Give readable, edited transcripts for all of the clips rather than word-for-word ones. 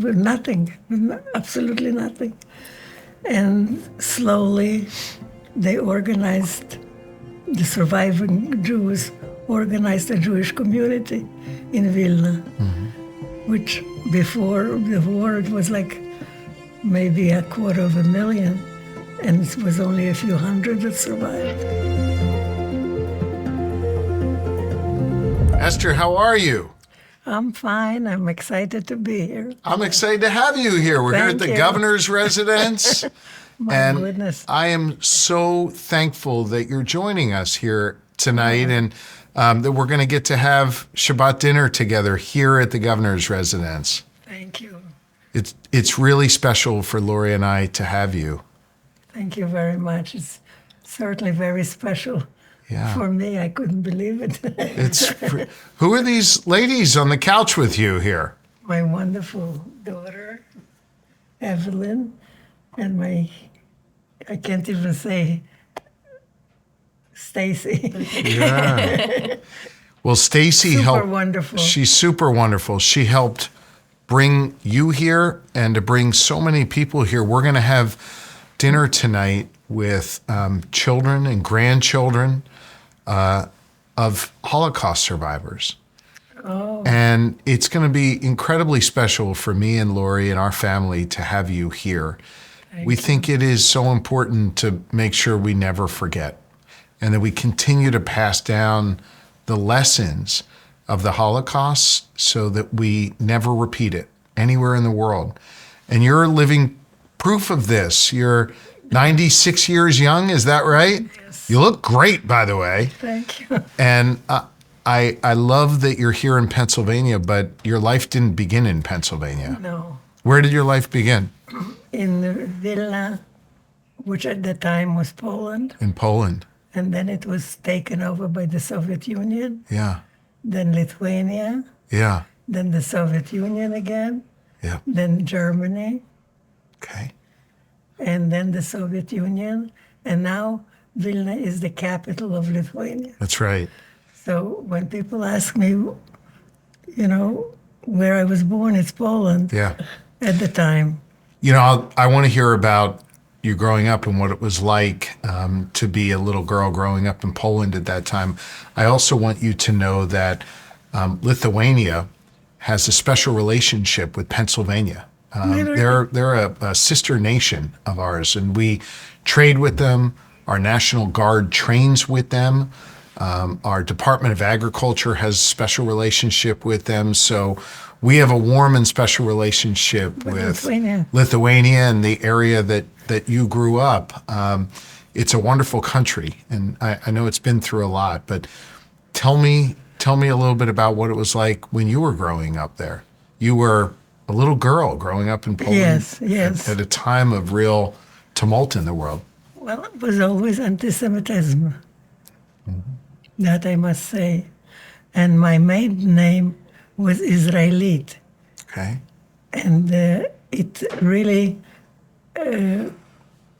with nothing, absolutely nothing. And slowly they organized, the surviving Jews organized a Jewish community in Vilna, which before the war it was like maybe 250,000, and it was only a few hundred that survived. Esther, how are you? I'm fine. I'm excited to be here. I'm excited to have you here. We're here at the governor's residence. My goodness. I am so thankful that you're joining us here tonight and that we're going to get to have Shabbat dinner together here at the governor's residence. Thank you. It's really special for Lori and I to have you. Thank you very much. It's certainly very special. Yeah. For me, I couldn't believe it. Who are these ladies on the couch with you here? My wonderful daughter, Evelyn, and I can't even say Stacy. Yeah. Well, Stacy helped. Super wonderful. She's super wonderful. She helped bring you here and to bring so many people here. We're going to have dinner tonight with children and grandchildren of Holocaust survivors. Oh. And it's going to be incredibly special for me and Lori and our family to have you here. We think it is so important to make sure we never forget and that we continue to pass down the lessons of the Holocaust so that we never repeat it anywhere in the world. And you're living proof of this. You're 96 years young, is that right? Yes. You look great, by the way. Thank you. And I love that you're here in Pennsylvania, but your life didn't begin in Pennsylvania. No. Where did your life begin? In Vilna, which at the time was Poland. In Poland. And then it was taken over by the Soviet Union. Yeah. Then Lithuania. Yeah. Then the Soviet Union again. Yeah. Then Germany. Okay. And then the Soviet Union. And now Vilna is the capital of Lithuania. That's right. So when people ask me, where I was born, it's Poland. Yeah. At the time. I want to hear about you growing up and what it was like to be a little girl growing up in Poland at that time. I also want you to know that Lithuania has a special relationship with Pennsylvania. They're a sister nation of ours, and we trade with them. Our National Guard trains with them. Our Department of Agriculture has a special relationship with them. So we have a warm and special relationship with Lithuania and the area that you grew up. It's a wonderful country, and I know it's been through a lot, but tell me a little bit about what it was like when you were growing up there. You were a little girl growing up in Poland. Yes. At a time of real tumult in the world. Well, it was always anti-Semitism. That I must say. And my maiden name was Israelite. Okay. And it really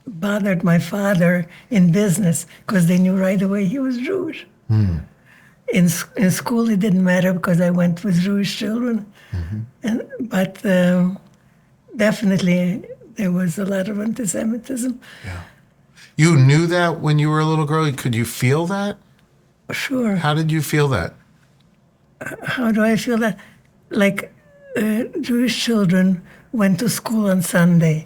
bothered my father in business because they knew right away he was Jewish. In school, it didn't matter because I went with Jewish children. But definitely there was a lot of anti-Semitism. Yeah. You knew that when you were a little girl? Could you feel that? Sure. How did you feel that? How do I feel that? Like Jewish children went to school on Sunday.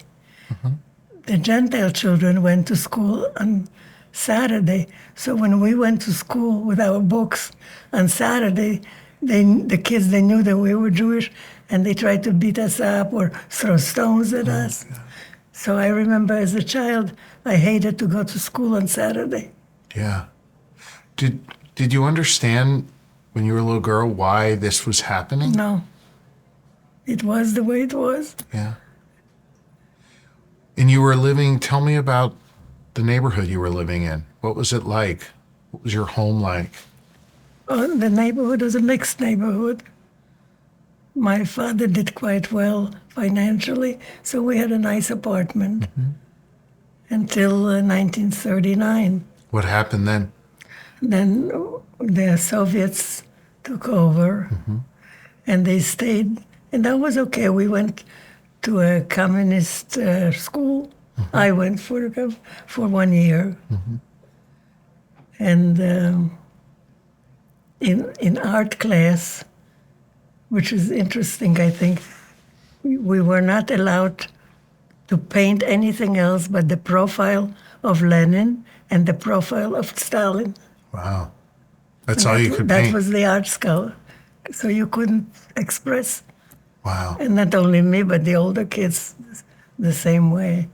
The Gentile children went to school on Saturday. So when we went to school with our books on Saturday, the kids, they knew that we were Jewish, and they tried to beat us up or throw stones at us. God. So I remember as a child, I hated to go to school on Saturday. Yeah. Did you understand when you were a little girl why this was happening? No. It was the way it was. Yeah. And you were living, tell me about the neighborhood you were living in. What was it like? What was your home like? The neighborhood was a mixed neighborhood. My father did quite well financially, so we had a nice apartment until 1939. What happened then? Then the Soviets took over, and they stayed And that was okay. We went to a communist school. I went for 1 year. And in art class, which is interesting, I think, we were not allowed to paint anything else but the profile of Lenin and the profile of Stalin. Wow. That's all you could That paint? was the art school. So you couldn't express. Wow. And not only me, but the older kids the same way.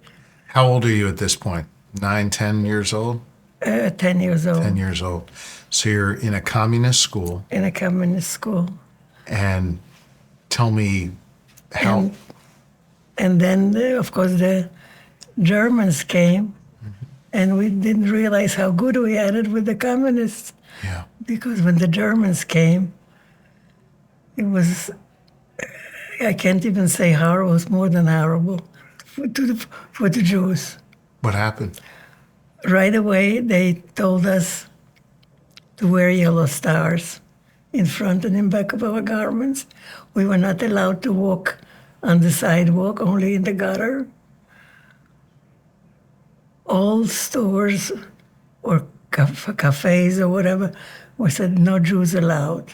How old are you at this point? 9, 10 years old? 10 years old. 10 years old. So you're in a communist school. In a communist school. And tell me how... And then, of course, the Germans came, and we didn't realize how good we had it with the communists. Yeah. Because when the Germans came, it was, I can't even say horrible, it was more than horrible for the Jews. What happened? Right away, they told us to wear yellow stars in front and in back of our garments. We were not allowed to walk on the sidewalk, only in the gutter. All stores or cafes or whatever, we said no Jews allowed.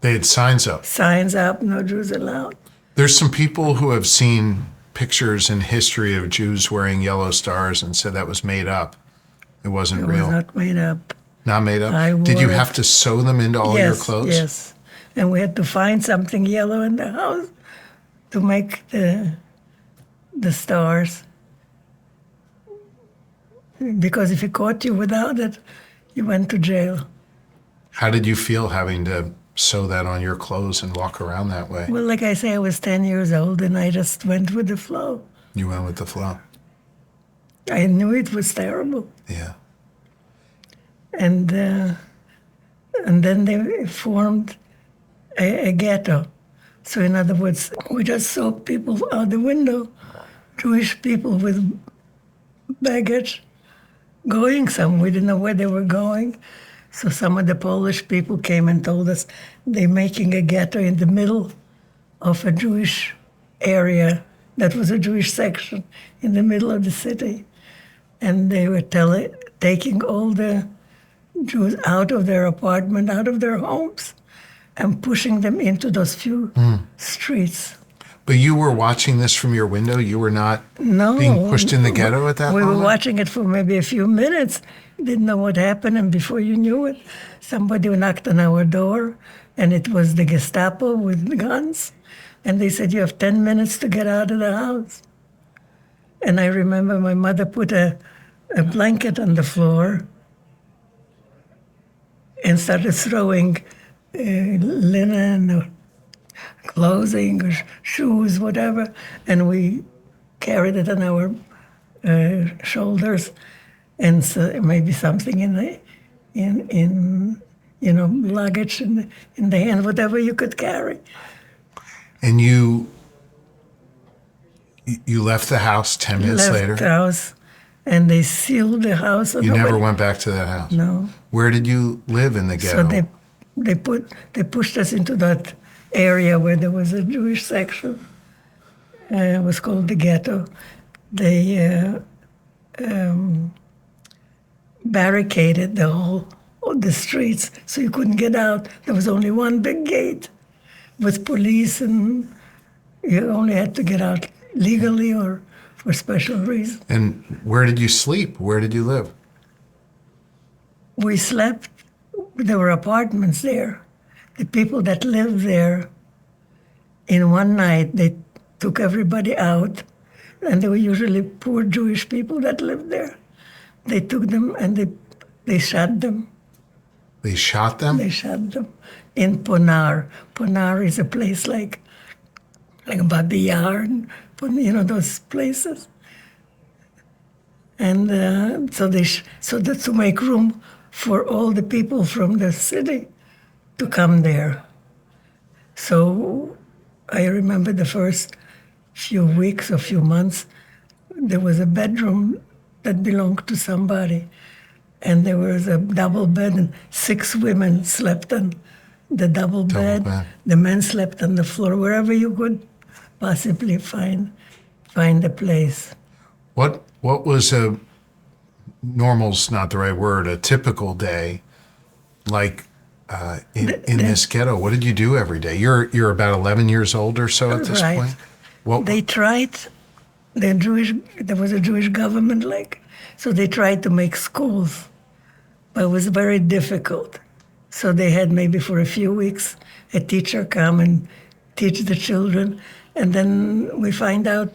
They had signs up. Signs up, no Jews allowed. There's some people who have seen pictures in history of Jews wearing yellow stars and said that was made up. It wasn't It real. was not made up. Not made up? I Did you wore have it. to sew them into all your clothes? Yes. And we had to find something yellow in the house to make the stars. Because if he caught you without it, you went to jail. How did you feel having to sew that on your clothes and walk around that way? Well, like I say, I was 10 years old and I just went with the flow. You went with the flow. I knew it was terrible. Yeah. And then they formed a ghetto. So in other words, we just saw people out the window, Jewish people with baggage going somewhere. We didn't know where they were going. So some of the Polish people came and told us they're making a ghetto in the middle of a Jewish area. That was a Jewish section in the middle of the city. And they were taking all the Jews out of their apartment, out of their homes, and pushing them into those few streets. But you were watching this from your window? You were not being pushed in the ghetto at that We moment? were watching it for maybe a few minutes, didn't know what happened, and before you knew it, somebody knocked on our door, and it was the Gestapo with guns, and they said, you have 10 minutes to get out of the house. And I remember my mother put a blanket on the floor and started throwing linen or clothing or shoes, whatever, and we carried it on our shoulders, and so maybe something in luggage in the hand, whatever you could carry. And you left the house 10 minutes Left later? the house, and they sealed the house. You never went back to that house? No. Where did you live in the ghetto? So they pushed us into that area where there was a Jewish section. It was called the ghetto. They barricaded all the streets so you couldn't get out. There was only one big gate with police, and you only had to get out legally or for special reason. And where did you sleep? Where did you live? We slept, there were apartments there. The people that lived there, in one night, they took everybody out, and they were usually poor Jewish people that lived there. They took them and they shot them. They shot them? They shot them in Ponar. Ponar is a place like Babi Yar, those places. And so that's to make room for all the people from the city to come there. So I remember the first few weeks or few months, there was a bedroom that belonged to somebody. And there was a double bed, and 6 women slept on the double bed. bed. The men slept on the floor, wherever you could possibly find a place. What was a normal's not the right word, a typical day like in this ghetto? What did you do every day? You're about 11 years old or so at this Right. point? What, They tried, there was a Jewish government, so they tried to make schools, but it was very difficult. So they had maybe for a few weeks a teacher come and teach the children, and then we find out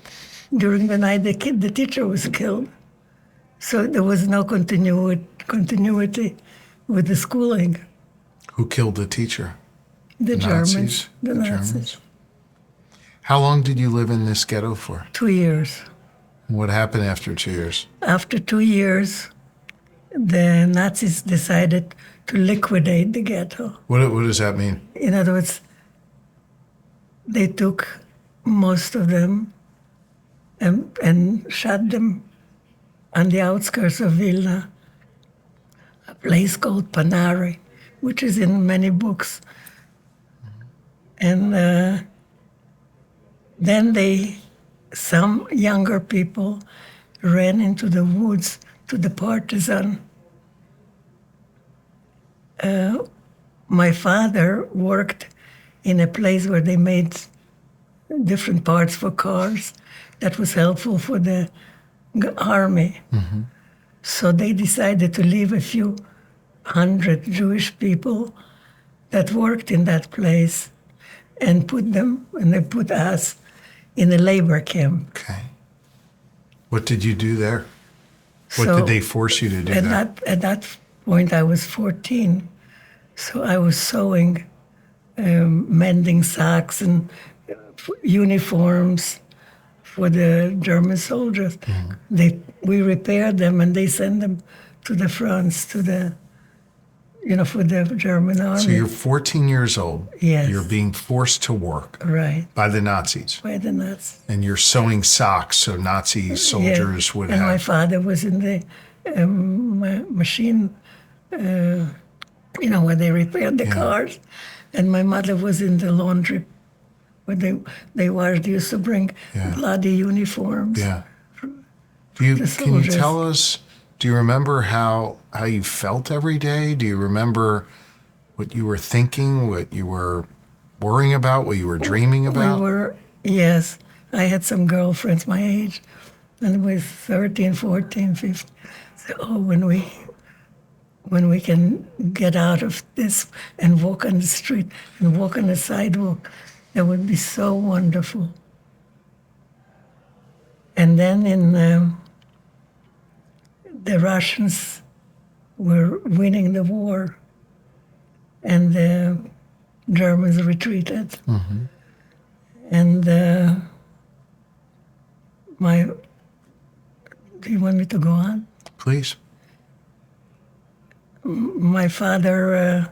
during the night the teacher was killed. So there was no continuity with the schooling. who killed the teacher? The Germans, Nazis? the The Nazis. Germans? How long did you live in this ghetto for? 2 years. What happened after 2 years? After 2 years, the Nazis decided to liquidate the ghetto. What does that mean? In other words, they took most of them and shot them on the outskirts of Vilna, a place called Panari, which is in many books. And then some younger people ran into the woods to the partisan. My father worked in a place where they made different parts for cars that was helpful for the army. Mm-hmm. So they decided to leave a few hundred Jewish people that worked in that place and they put us in a labor camp. Okay. What did you do there? What So did they force you to do there? At that point, I was 14. So I was sewing, mending socks and uniforms for the German soldiers. Mm-hmm. We repaired them and they sent them to the fronts, for the German army. So you're 14 years old. Yes. You're being forced to work Right, by the Nazis. by the Nazis. And you're sewing socks so Nazi soldiers would And my have. father was in the machine, where they repaired the cars. And my mother was in the laundry, where they used to bring Yeah. bloody uniforms. Yeah. The Can you soldiers. tell us, do you remember how you felt every day? Do you remember what you were thinking, what you were worrying about, what you were dreaming about? Yes. I had some girlfriends my age, and it was 13, 14, 15. So, when we can get out of this and walk on the street and walk on the sidewalk, that would be so wonderful. And then the Russians were winning the war, and the Germans retreated. Mm-hmm. And do you want me to go on? Please. My father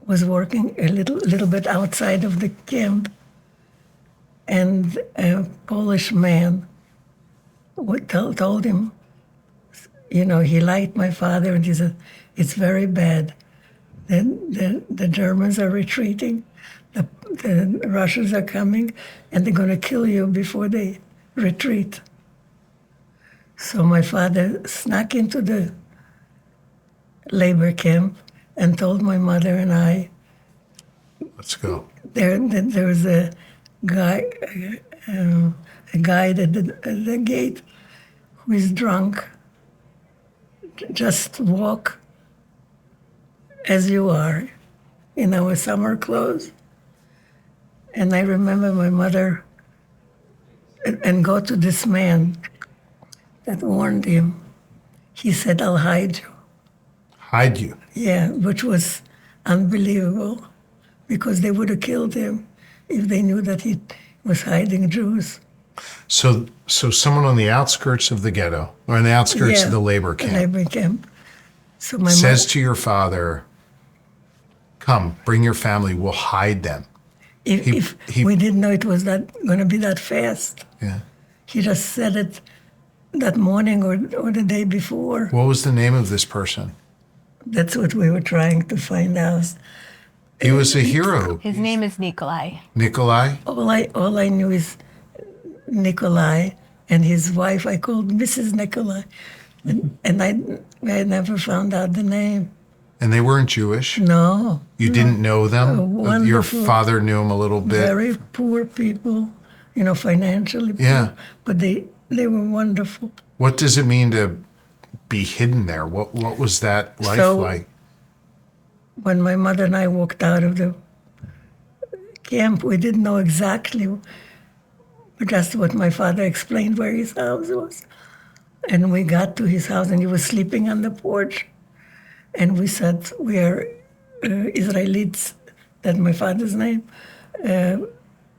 was working a little bit outside of the camp, and a Polish man told him, he liked my father, and he said, "It's very bad. The Germans are retreating, the Russians are coming, and they're going to kill you before they retreat." So my father snuck into the labor camp and told my mother and I, Let's go. there was a guy at the gate who is drunk. Just walk as you are in our summer clothes. And I remember my mother and go to this man that warned him. He said, "I'll hide you." Hide you. Yeah, which was unbelievable, because they would have killed him if they knew that he was hiding Jews. So someone on the outskirts of the ghetto, or on the outskirts of the labor camp, Labor camp. So my says to your father, "Come, bring your family, we'll hide them." if we didn't know it was going to be that fast, Yeah. he just said it that morning or the day before. What was the name of this person? That's what we were trying to find out. He was a hero. His name is Nikolai. Nikolai? All I knew is Nikolai, and his wife I called Mrs. Nikolai, and I never found out the name. And they weren't Jewish? No. You didn't know them? Your Wonderful. father knew them a little bit? Very poor people, financially poor. Yeah. But they were wonderful. What does it mean to be hidden there? What was that life like? When my mother and I walked out of the camp, we didn't know exactly just what my father explained where his house was. And we got to his house, and he was sleeping on the porch. And we said, we are Israelites, that's my father's name,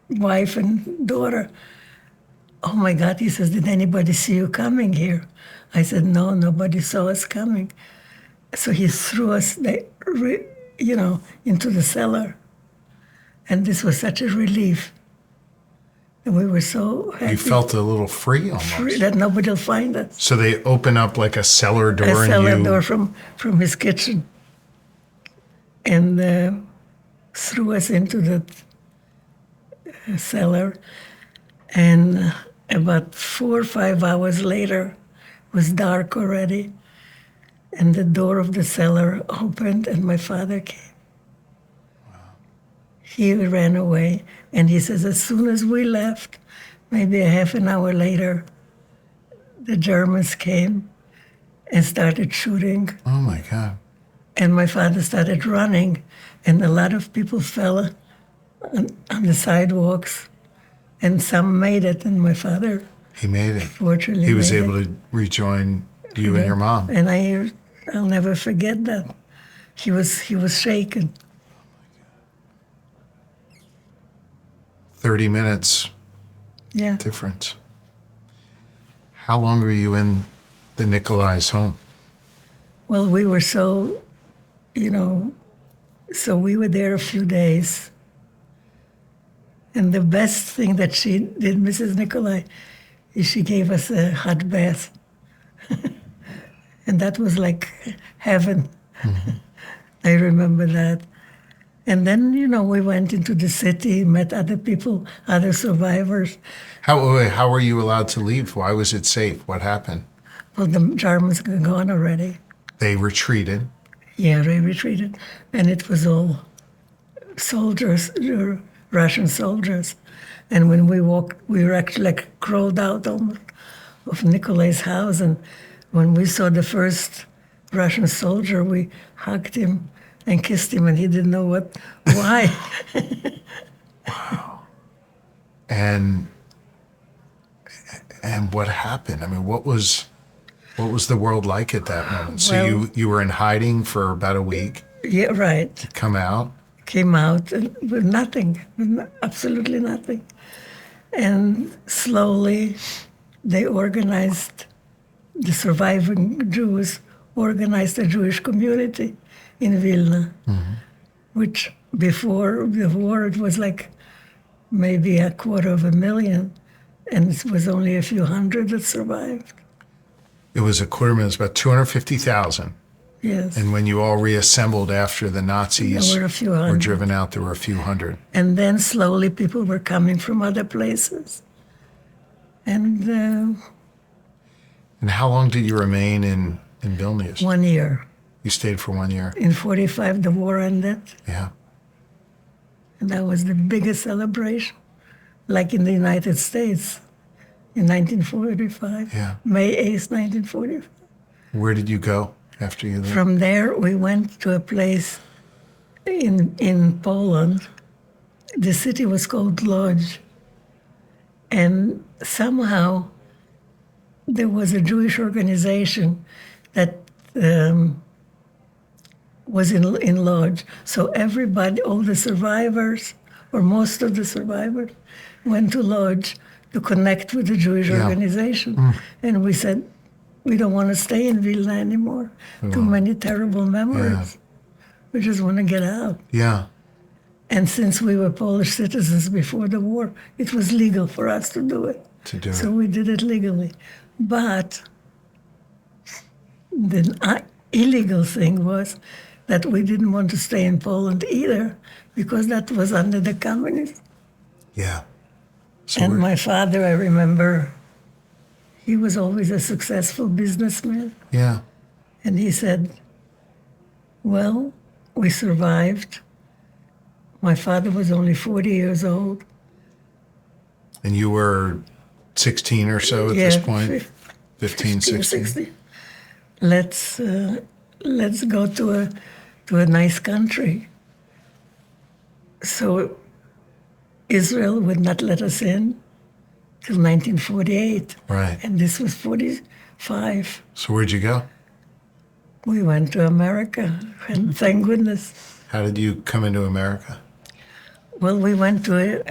wife and daughter. Oh my God, he says, did anybody see you coming here? I said, no, nobody saw us coming. So he threw us, into the cellar. And this was such a relief. And we were so happy. You felt a little free almost. Free, that nobody will find us. So they open up like a cellar door. A cellar door from his kitchen. And threw us into the cellar. And about 4 or 5 hours later, it was dark already. And the door of the cellar opened, and my father came. Wow. He ran away, and he says, as soon as we left, maybe a half an hour later, the Germans came and started shooting. Oh, my God. And my father started running, and a lot of people fell on the sidewalks, and some made it, and my father... He made it. Fortunately, he was able to rejoin you and your mom. And I'll never forget that. He was shaken. 30 minutes. Yeah. Difference. How long were you in the Nikolai's home? Well, we were so we were there a few days. And the best thing that she did, Mrs. Nikolai, is she gave us a hot bath. And that was like heaven. Mm-hmm. I remember that. And then, we went into the city, met other people, other survivors. How were you allowed to leave? Why was it safe? What happened? Well, the Germans were gone already. They retreated? Yeah, they retreated. And it was all soldiers, Russian soldiers. And when we walked, we were actually crawled out almost of Nikolai's house. And when we saw the first Russian soldier, we hugged him and kissed him, and he didn't know why. Wow. And what happened? I mean, what was the world like at that moment? So you were in hiding for about a week. Yeah, right. Come out. Came out with nothing, absolutely nothing. And slowly they organized, the surviving Jews organized a Jewish community in Vilna, mm-hmm. which before the war it was like maybe 250,000, and it was only a few hundred that survived. It was 250,000. It was about 250,000. Yes. And when you all reassembled after the Nazis were driven out, there were a few hundred. And then slowly people were coming from other places. And how long did you remain in Vilnius? 1 year. You stayed for 1 year? In 1945, the war ended. Yeah. And that was the biggest celebration, like in the United States in 1945. Yeah. May 8th, 1945. Where did you go after you left? From there, we went to a place in Poland. The city was called Lodz. And somehow there was a Jewish organization that was in Lodz. So everybody, all the survivors, or most of the survivors, went to Lodz to connect with the Jewish organization. Mm. And we said, we don't want to stay in Vilna anymore. Too many terrible memories. Yeah. We just want to get out. Yeah. And since we were Polish citizens before the war, it was legal for us to do it. So we did it legally. But the illegal thing was that we didn't want to stay in Poland either, because that was under the communists. Yeah. So And my father, I remember, he was always a successful businessman. yeah. And he said, well, we survived. My father was only 40 years old. And you were 16 or so at this point? 15, 16? 16. Let's go to a nice country. So Israel would not let us in till 1948. Right. And this was 45. So where'd you go? We went to America, and thank goodness. How did you come into America? Well, we went to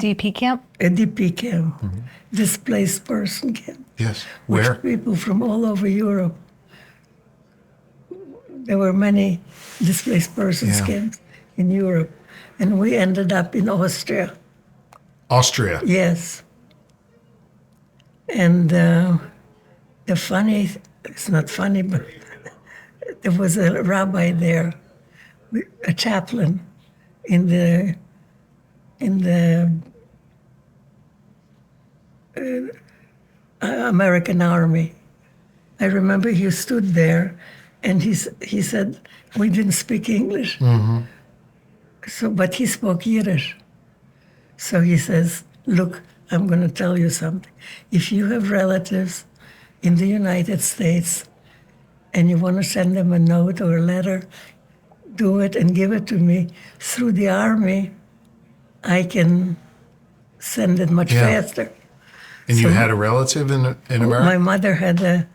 DP camp? a DP camp, displaced person camp. Yes. Which Where? people from all over Europe. There were many displaced persons Yeah. camps in Europe. And we ended up in Austria. Austria. Yes. And it's not funny, but there was a rabbi there, a chaplain in the American Army. I remember he stood there, and he said, we didn't speak English. Mm-hmm. So, but he spoke Yiddish. So he says, look, I'm going to tell you something. If you have relatives in the United States and you want to send them a note or a letter, do it and give it to me through the Army. I can send it much Yeah. faster. And you So- had a relative in America? My mother had a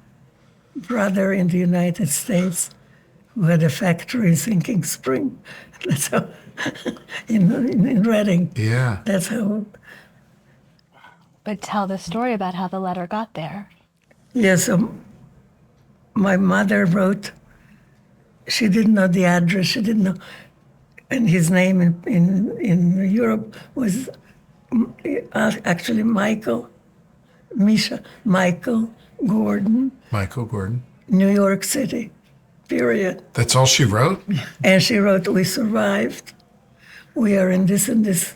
brother in the United States who had a factory in Sinking Spring. That's how, in Reading. Yeah. That's how. But tell the story about how the letter got there. Yeah, so my mother wrote, she didn't know the address, she didn't know, and his name in Europe was actually Michael Gordon, Michael Gordon. New York City, period. That's all she wrote? And she wrote, we survived. We are in this and this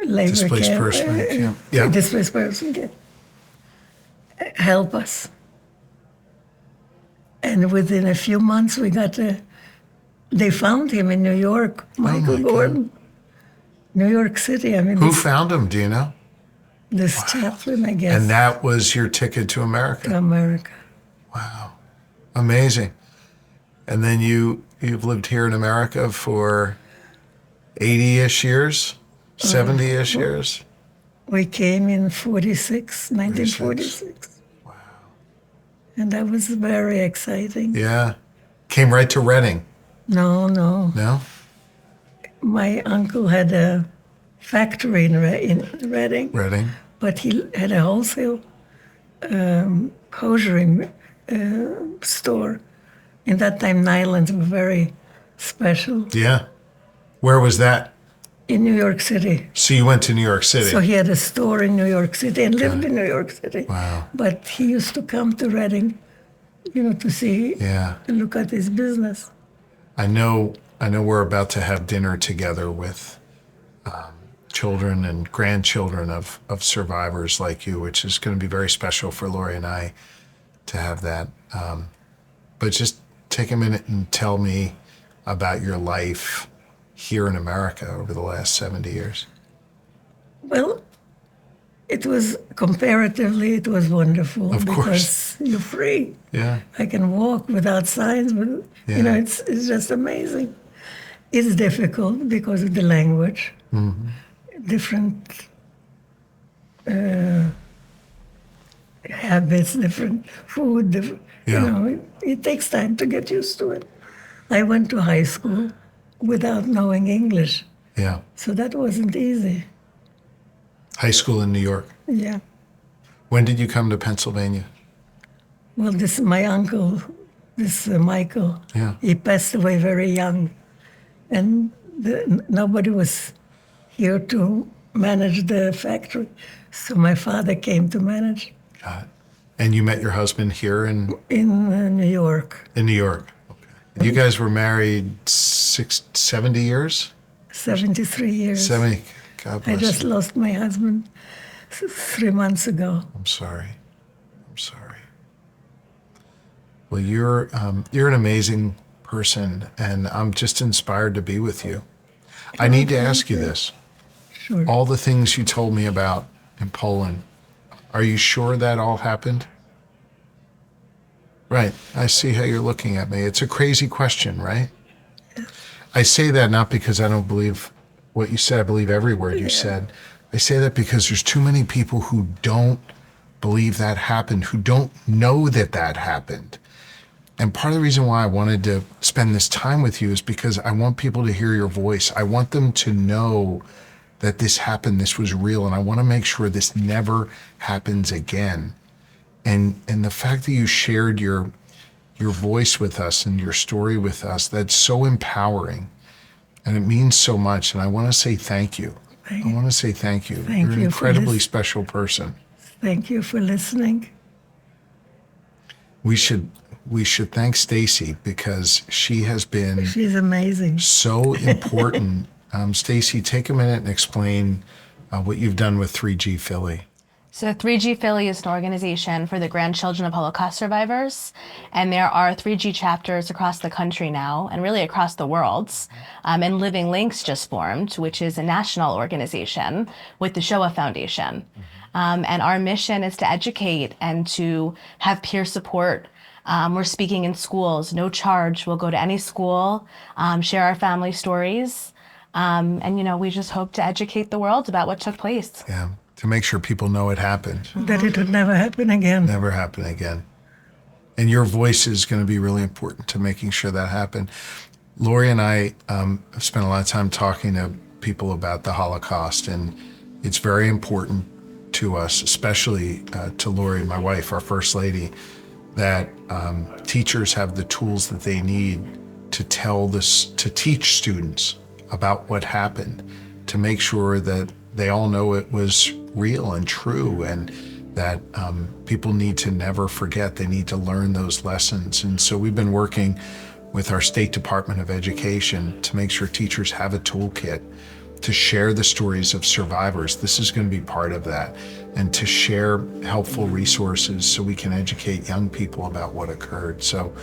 labor Displaced camp. person camp. Yeah. Displaced person camp. Help us. And within a few months, they found him in New York, Michael my God. Gordon. New York City, I mean, Who found him? Do you know? this chaplain, I guess, And that was your ticket to to America. America. Wow. Amazing. And then you've lived here in America for 80-ish years? 70-ish years? We came in 1946. Wow. And that was very exciting. Yeah. Came right to Reading. No. No? My uncle had a factory in Reading, Reading. but he had a wholesale hosiery store. In that time, nylons were very special Yeah. Where was that? in New York City. So you went to New York City. So he had a store in New York City and lived in New York City. Wow. But he used to come to Reading, to see, Yeah. to look at his business. I know we're about to have dinner together with children and grandchildren of survivors like you, which is going to be very special for Lori and I to have that. But just take a minute and tell me about your life here in America over the last 70 years. Well, it was it was wonderful. Of course. Because you're free. Yeah. I can walk without signs, but Yeah. it's just amazing. It's difficult because of the language, different habits, different food. Yeah. It takes time to get used to it. I went to high school without knowing English, Yeah. so that wasn't easy. High school in New York. Yeah. When did you come to Pennsylvania? Well, my uncle, Michael, Yeah. he passed away very young. And nobody was here to manage the factory. So my father came to manage Got it. And you met your husband here in in New York. New York. Okay. You guys were married 70 years? 73 years. 70. God I bless just you. lost my husband 3 months ago. I'm sorry. I'm sorry. Well, you're an amazing person, and I'm just inspired to be with you. I need to ask you this. Sure. All the things you told me about in Poland, are you sure that all happened? Right. I see how you're looking at me. It's a crazy question, right? I say that not because I don't believe what you said. I believe every word you said. I say that because there's too many people who don't believe that happened, who don't know that that happened. And part of the reason why I wanted to spend this time with you is because I want people to hear your voice. I want them to know that this happened, this was real, and I want to make sure this never happens again. And the fact that you shared your voice with us and your story with us, that's so empowering. And it means so much. And I want to say thank you. I want to say thank you. You're an incredibly special person. Thank you for listening. We should thank Stacy because she has been She's amazing. so important. Stacy, take a minute and explain what you've done with 3G Philly. So 3G Philly is an organization for the grandchildren of Holocaust survivors, and there are 3G chapters across the country now, and really across the world. And Living Links just formed, which is a national organization with the Shoah Foundation. And our mission is to educate and to have peer support. We're speaking in schools, no charge. We'll go to any school, share our family stories, and we just hope to educate the world about what took place. Yeah. To make sure people know it happened. That it would never happen again. Never happen again. And your voice is going to be really important to making sure that happened. Lori and I have spent a lot of time talking to people about the Holocaust, and it's very important to us, especially to Lori, my wife, our First Lady, that teachers have the tools that they need to teach students about what happened, to make sure that they all know it was real and true, and that people need to never forget. They need to learn those lessons. And so we've been working with our State Department of Education to make sure teachers have a toolkit to share the stories of survivors. This is going to be part of that, and to share helpful resources so we can educate young people about what occurred. So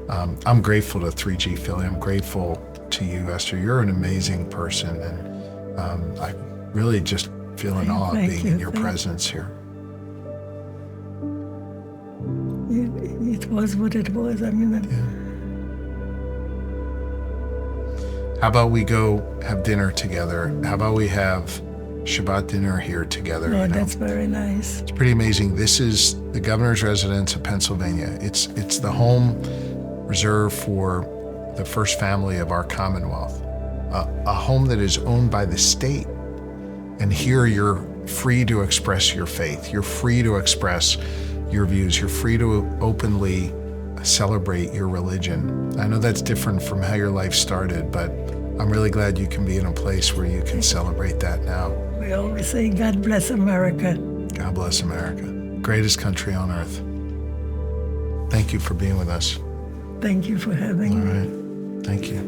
I'm grateful to 3G Philly. I'm grateful to you, Esther. You're an amazing person, and I really just feel in awe of being in your presence here. It was what it was. I mean, How about we go have dinner together? How about we have Shabbat dinner here together? oh, that's very nice. It's pretty amazing. This is the governor's residence of Pennsylvania. It's the home reserved for the first family of our Commonwealth, a home that is owned by the state. And here you're free to express your faith. You're free to express your views. You're free to openly celebrate your religion. I know that's different from how your life started, but I'm really glad you can be in a place where you can celebrate that now. We always say, God bless America. God bless America. Greatest country on earth. Thank you for being with us. Thank you for having All me. right. Thank you.